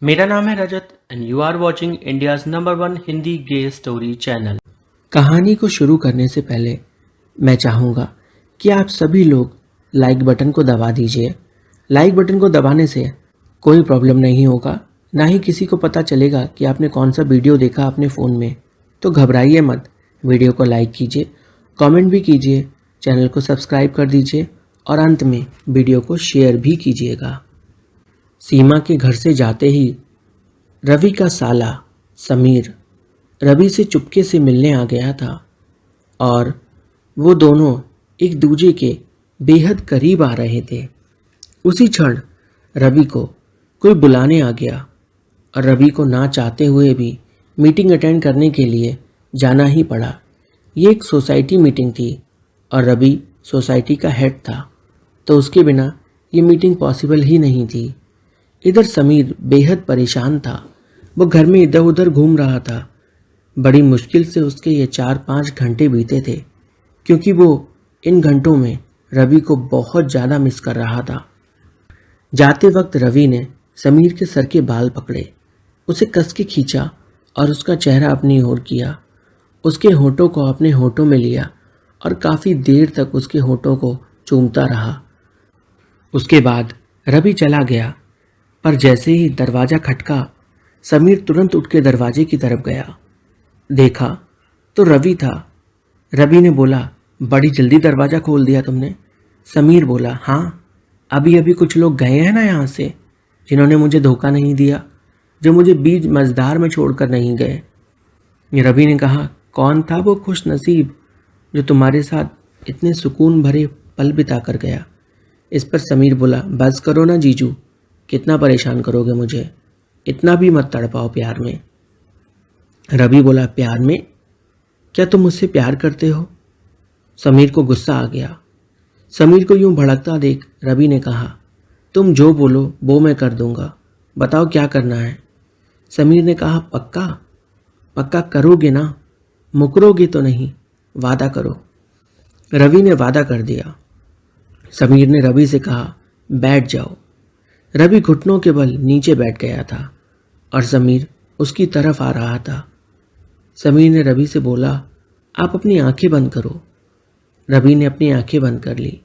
मेरा नाम है Rajat and you are watching India's number one Hindi gay story channel. कहानी को शुरू करने से पहले मैं चाहूँगा कि आप सभी लोग लाइक बटन को दबा दीजिए। लाइक बटन को दबाने से कोई प्रॉब्लम नहीं होगा, ना ही किसी को पता चलेगा कि आपने कौन सा वीडियो देखा अपने फ़ोन में। तो घबराइए मत, वीडियो को लाइक कीजिए, कमेंट भी कीजिए, चैनल को सब्सक्राइब कर दीजिए और अंत में वीडियो को शेयर भी कीजिएगा। सीमा के घर से जाते ही रवि का साला समीर रवि से चुपके से मिलने आ गया था और वो दोनों एक दूजे के बेहद करीब आ रहे थे। उसी क्षण रवि को कोई बुलाने आ गया और रवि को ना चाहते हुए भी मीटिंग अटेंड करने के लिए जाना ही पड़ा। ये एक सोसाइटी मीटिंग थी और रवि सोसाइटी का हेड था, तो उसके बिना ये मीटिंग पॉसिबल ही नहीं थी। इधर समीर बेहद परेशान था। वो घर में इधर उधर घूम रहा था। बड़ी मुश्किल से उसके ये 4-5 घंटे बीते थे, क्योंकि वो इन घंटों में रवि को बहुत ज़्यादा मिस कर रहा था। जाते वक्त रवि ने समीर के सर के बाल पकड़े, उसे कस के खींचा और उसका चेहरा अपनी ओर किया। उसके होठों को अपने होठों में लिया और काफ़ी देर तक उसके होठों को चूमता रहा। उसके बाद रवि चला गया, पर जैसे ही दरवाज़ा खटका, समीर तुरंत उठ के दरवाजे की तरफ गया। देखा तो रवि था। रवि ने बोला, बड़ी जल्दी दरवाज़ा खोल दिया तुमने। समीर बोला, हाँ, अभी अभी कुछ लोग गए हैं ना यहाँ से, जिन्होंने मुझे धोखा नहीं दिया, जो मुझे बीच मझधार में छोड़कर नहीं गए। रवि ने कहा, कौन था वो खुश नसीब जो तुम्हारे साथ इतने सुकून भरे पल बिता कर गया। इस पर समीर बोला, बस करो ना जीजू, कितना परेशान करोगे मुझे, इतना भी मत तड़पाओ प्यार में। रवि बोला, प्यार में? क्या तुम मुझसे प्यार करते हो? समीर को गुस्सा आ गया। समीर को यूं भड़कता देख रवि ने कहा, तुम जो बोलो वो मैं कर दूंगा, बताओ क्या करना है। समीर ने कहा, पक्का? पक्का करोगे ना? मुकरोगे तो नहीं? वादा करो। रवि ने वादा कर दिया। समीर ने रवि से कहा, बैठ जाओ। रवि घुटनों के बल नीचे बैठ गया था और समीर उसकी तरफ आ रहा था। समीर ने रवि से बोला, आप अपनी आंखें बंद करो। रवि ने अपनी आंखें बंद कर ली।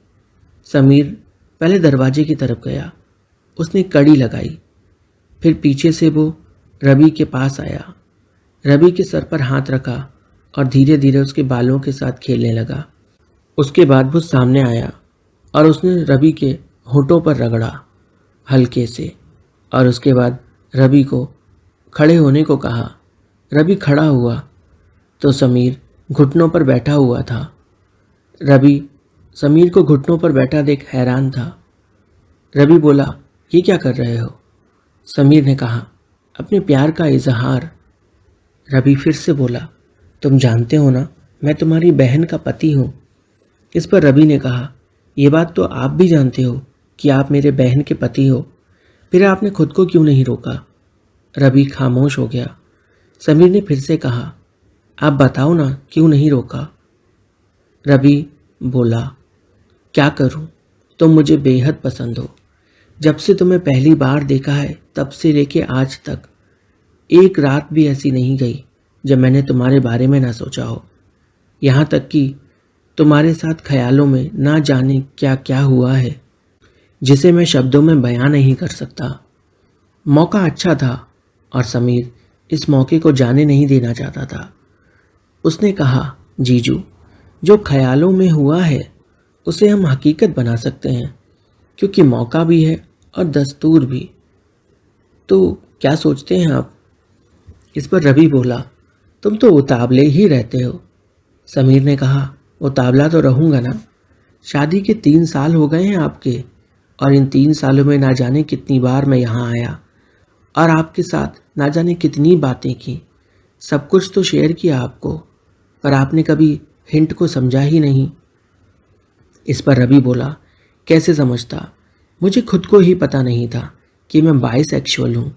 समीर पहले दरवाजे की तरफ गया, उसने कड़ी लगाई, फिर पीछे से वो रवि के पास आया, रवि के सर पर हाथ रखा और धीरे धीरे उसके बालों के साथ खेलने लगा। उसके बाद वो सामने आया और उसने रवि के होठों पर रगड़ा हल्के से, और उसके बाद रवि को खड़े होने को कहा। रवि खड़ा हुआ तो समीर घुटनों पर बैठा हुआ था। रवि समीर को घुटनों पर बैठा देख हैरान था। रवि बोला, ये क्या कर रहे हो? समीर ने कहा, अपने प्यार का इजहार। रवि फिर से बोला, तुम जानते हो ना, मैं तुम्हारी बहन का पति हूँ। इस पर रवि ने कहा, ये बात तो आप भी जानते हो कि आप मेरे बहन के पति हो, फिर आपने खुद को क्यों नहीं रोका? रवि खामोश हो गया। समीर ने फिर से कहा, आप बताओ ना, क्यों नहीं रोका? रवि बोला, क्या करूं, तुम मुझे बेहद पसंद हो। जब से तुम्हें पहली बार देखा है तब से लेके आज तक एक रात भी ऐसी नहीं गई जब मैंने तुम्हारे बारे में ना सोचा हो। यहाँ तक कि तुम्हारे साथ ख्यालों में ना जाने क्या क्या हुआ है, जिसे मैं शब्दों में बयां नहीं कर सकता। मौका अच्छा था और समीर इस मौके को जाने नहीं देना चाहता था। उसने कहा, जीजू, जो ख्यालों में हुआ है उसे हम हकीकत बना सकते हैं, क्योंकि मौका भी है और दस्तूर भी। तो क्या सोचते हैं आप? इस पर रवि बोला, तुम तो उतावले ही रहते हो। समीर ने कहा, उतावला तो रहूँगा ना, शादी के 3 साल हो गए हैं आपके, और इन 3 सालों में ना जाने कितनी बार मैं यहाँ आया और आपके साथ ना जाने कितनी बातें की। सब कुछ तो शेयर किया आपको, पर आपने कभी हिंट को समझा ही नहीं। इस पर रवि बोला, कैसे समझता? मुझे खुद को ही पता नहीं था कि मैं बाइसेक्सुअल हूँ।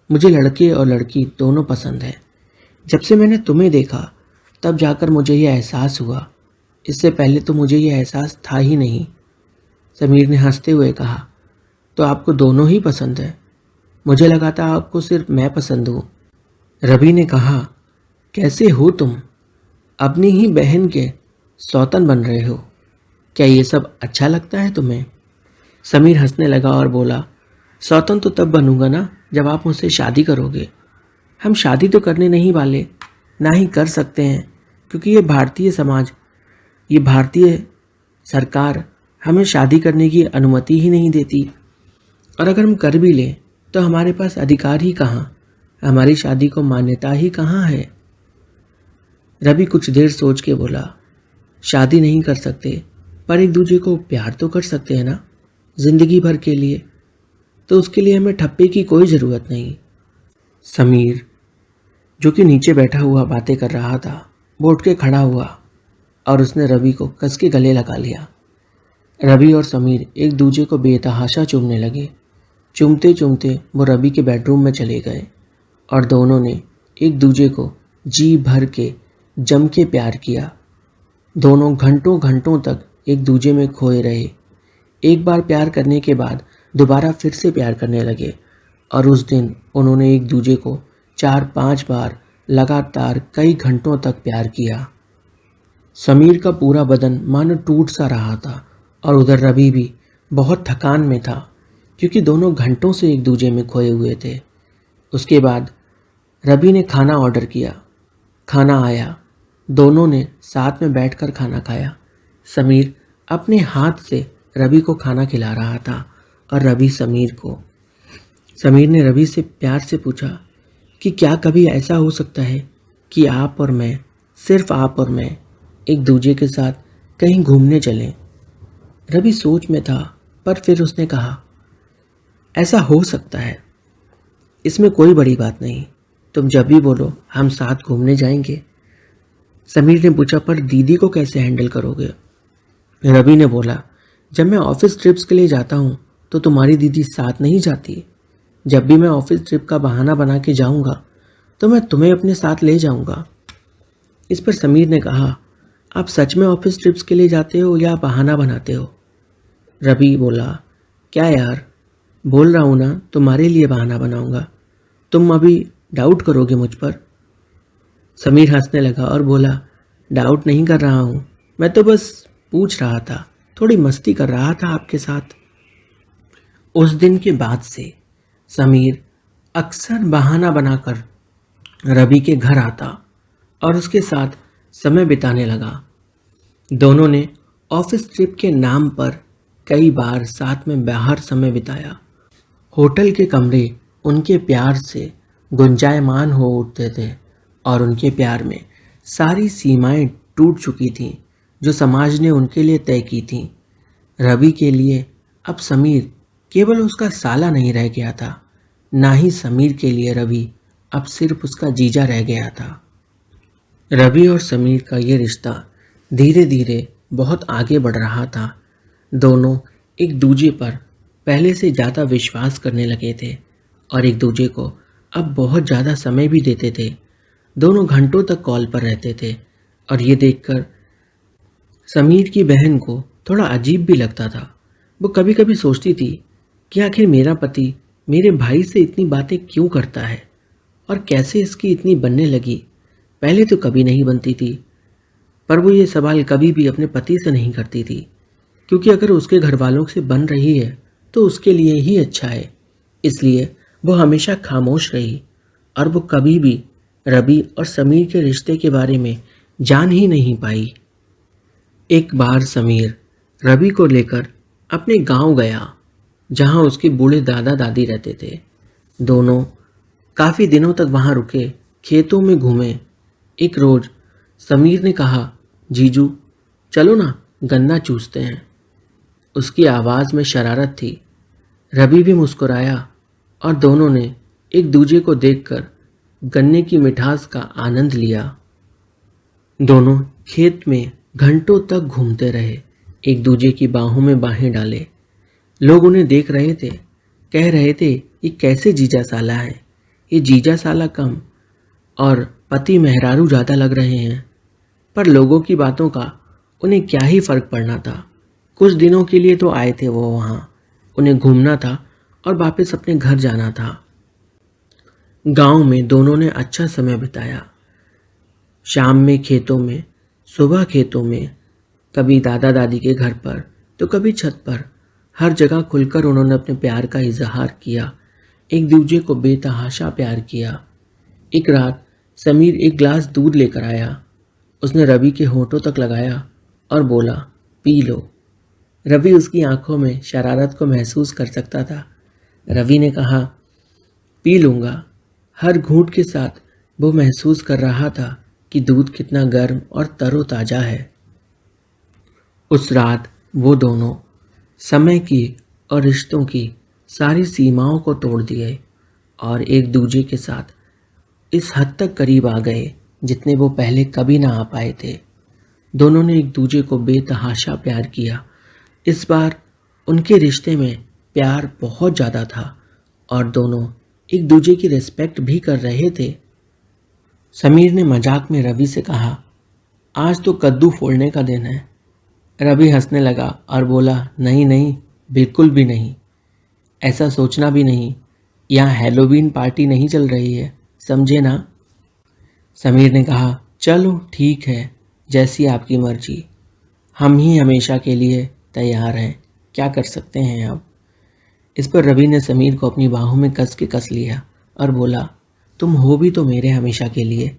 मुझे लड़के और लड़की दोनों पसंद है। जब से मैंने तुम्हें देखा तब जाकर मुझे यह एहसास हुआ, इससे पहले तो मुझे यह एहसास था ही नहीं। समीर ने हंसते हुए कहा, तो आपको दोनों ही पसंद है? मुझे लगा था आपको सिर्फ मैं पसंद हूँ। रवि ने कहा, कैसे हो तुम? अपनी ही बहन के सौतन बन रहे हो। क्या ये सब अच्छा लगता है तुम्हें? समीर हंसने लगा और बोला, सौतन तो तब बनूंगा ना जब आप मुझसे शादी करोगे। हम शादी तो करने नहीं वाले, ना ही कर सकते हैं, क्योंकि ये भारतीय समाज, ये भारतीय सरकार हमें शादी करने की अनुमति ही नहीं देती। और अगर हम कर भी लें तो हमारे पास अधिकार ही कहाँ, हमारी शादी को मान्यता ही कहाँ है। रवि कुछ देर सोच के बोला, शादी नहीं कर सकते पर एक दूसरे को प्यार तो कर सकते हैं ना, जिंदगी भर के लिए। तो उसके लिए हमें ठप्पे की कोई ज़रूरत नहीं। समीर, जो कि नीचे बैठा हुआ बातें कर रहा था, वो उठ के खड़ा हुआ और उसने रवि को कस के गले लगा लिया। रवि और समीर एक दूसरे को बेतहाशा चूमने लगे। चूमते चूमते वो रवि के बेडरूम में चले गए और दोनों ने एक दूसरे को जी भर के जम के प्यार किया। दोनों घंटों घंटों तक एक दूसरे में खोए रहे। एक बार प्यार करने के बाद दोबारा फिर से प्यार करने लगे और उस दिन उन्होंने एक दूसरे को 4-5 बार लगातार कई घंटों तक प्यार किया। समीर का पूरा बदन मानो टूट सा रहा था और उधर रवि भी बहुत थकान में था, क्योंकि दोनों घंटों से एक दूसरे में खोए हुए थे। उसके बाद रवि ने खाना ऑर्डर किया। खाना आया, दोनों ने साथ में बैठकर खाना खाया। समीर अपने हाथ से रवि को खाना खिला रहा था और रवि समीर को। समीर ने रवि से प्यार से पूछा कि क्या कभी ऐसा हो सकता है कि आप और मैं, सिर्फ आप और मैं, एक दूसरे के साथ कहीं घूमने चलें। रवि सोच में था, पर फिर उसने कहा, ऐसा हो सकता है, इसमें कोई बड़ी बात नहीं, तुम जब भी बोलो हम साथ घूमने जाएंगे। समीर ने पूछा, पर दीदी को कैसे हैंडल करोगे? रवि ने बोला, जब मैं ऑफिस ट्रिप्स के लिए जाता हूँ तो तुम्हारी दीदी साथ नहीं जाती। जब भी मैं ऑफिस ट्रिप का बहाना बना के जाऊँगा तो मैं तुम्हें अपने साथ ले जाऊँगा। इस पर समीर ने कहा, आप सच में ऑफिस ट्रिप्स के लिए जाते हो या बहाना बनाते हो? रवि बोला, क्या यार, बोल रहा हूँ ना तुम्हारे लिए बहाना बनाऊँगा, तुम अभी डाउट करोगे मुझ पर? समीर हंसने लगा और बोला, डाउट नहीं कर रहा हूँ, मैं तो बस पूछ रहा था, थोड़ी मस्ती कर रहा था आपके साथ। उस दिन के बाद से समीर अक्सर बहाना बनाकर रवि के घर आता और उसके साथ समय बिताने लगा। दोनों ने ऑफिस ट्रिप के नाम पर कई बार साथ में बाहर समय बिताया। होटल के कमरे उनके प्यार से गुंजायमान हो उठते थे और उनके प्यार में सारी सीमाएं टूट चुकी थीं जो समाज ने उनके लिए तय की थीं। रवि के लिए अब समीर केवल उसका साला नहीं रह गया था, ना ही समीर के लिए रवि अब सिर्फ उसका जीजा रह गया था। रवि और समीर का ये रिश्ता धीरे धीरे बहुत आगे बढ़ रहा था। दोनों एक दूसरे पर पहले से ज़्यादा विश्वास करने लगे थे और एक दूसरे को अब बहुत ज़्यादा समय भी देते थे। दोनों घंटों तक कॉल पर रहते थे और ये देखकर समीर की बहन को थोड़ा अजीब भी लगता था। वो कभी कभी सोचती थी कि आखिर मेरा पति मेरे भाई से इतनी बातें क्यों करता है और कैसे इसकी इतनी बनने लगी। पहले तो कभी नहीं बनती थी, पर वो ये सवाल कभी भी अपने पति से नहीं करती थी, क्योंकि अगर उसके घर वालों से बन रही है तो उसके लिए ही अच्छा है। इसलिए वो हमेशा खामोश रही और वो कभी भी रवि और समीर के रिश्ते के बारे में जान ही नहीं पाई। एक बार समीर रवि को लेकर अपने गांव गया, जहां उसके बूढ़े दादा दादी रहते थे। दोनों काफ़ी दिनों तक वहां रुके, खेतों में घूमे। एक रोज समीर ने कहा, जीजू चलो ना गन्ना चूसते हैं। उसकी आवाज़ में शरारत थी। रवि भी मुस्कुराया और दोनों ने एक दूसरे को देखकर गन्ने की मिठास का आनंद लिया। दोनों खेत में घंटों तक घूमते रहे, एक दूसरे की बाहों में बाहें डाले। लोग उन्हें देख रहे थे, कह रहे थे ये कैसे जीजा साला है, ये जीजा साला कम और पति मेहरारू ज़्यादा लग रहे हैं। पर लोगों की बातों का उन्हें क्या ही फर्क पड़ना था। कुछ दिनों के लिए तो आए थे वो वहाँ, उन्हें घूमना था और वापस अपने घर जाना था। गांव में दोनों ने अच्छा समय बिताया। शाम में खेतों में, सुबह खेतों में, कभी दादा दादी के घर पर तो कभी छत पर। हर जगह खुलकर उन्होंने अपने प्यार का इजहार किया, एक दूसरे को बेतहाशा प्यार किया। एक रात समीर एक गिलास दूध लेकर आया। उसने रवि के होठों तक लगाया और बोला, पी लो। रवि उसकी आंखों में शरारत को महसूस कर सकता था। रवि ने कहा, पी लूँगा। हर घूंट के साथ वो महसूस कर रहा था कि दूध कितना गर्म और तरोताज़ा है। उस रात वो दोनों समय की और रिश्तों की सारी सीमाओं को तोड़ दिए और एक दूसरे के साथ इस हद तक करीब आ गए जितने वो पहले कभी ना आ पाए थे। दोनों ने एक दूसरे को बेतहाशा प्यार किया। इस बार उनके रिश्ते में प्यार बहुत ज़्यादा था और दोनों एक दूसरे की रिस्पेक्ट भी कर रहे थे। समीर ने मजाक में रवि से कहा, आज तो कद्दू फोड़ने का दिन है। रवि हंसने लगा और बोला, नहीं नहीं, बिल्कुल भी नहीं, ऐसा सोचना भी नहीं। यहाँ हैलोवीन पार्टी नहीं चल रही है, समझे ना। समीर ने कहा, चलो ठीक है, जैसी आपकी मर्जी। हम ही हमेशा के लिए तैयार हैं, क्या कर सकते हैं अब। इस पर रवि ने समीर को अपनी बाहों में कस लिया और बोला, तुम हो भी तो मेरे हमेशा के लिए।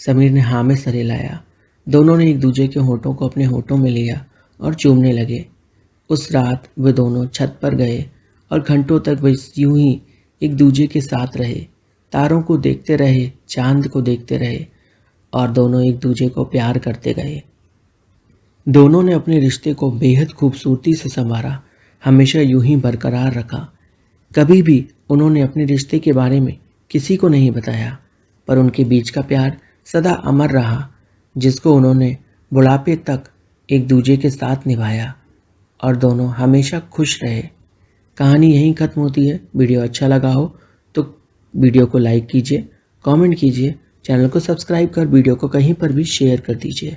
समीर ने हाँ में सर हिलाया। दोनों ने एक दूसरे के होठों को अपने होठों में लिया और चूमने लगे। उस रात वे दोनों छत पर गए और घंटों तक वे यूं ही एक दूसरे के साथ रहे। तारों को देखते रहे, चांद को देखते रहे और दोनों एक दूसरे को प्यार करते गए। दोनों ने अपने रिश्ते को बेहद खूबसूरती से संवारा, हमेशा यूं ही बरकरार रखा। कभी भी उन्होंने अपने रिश्ते के बारे में किसी को नहीं बताया, पर उनके बीच का प्यार सदा अमर रहा, जिसको उन्होंने बुढ़ापे तक एक दूसरे के साथ निभाया और दोनों हमेशा खुश रहे। कहानी यहीं ख़त्म होती है। वीडियो अच्छा लगा हो तो वीडियो को लाइक कीजिए, कमेंट कीजिए, चैनल को सब्सक्राइब कर वीडियो को कहीं पर भी शेयर कर दीजिए।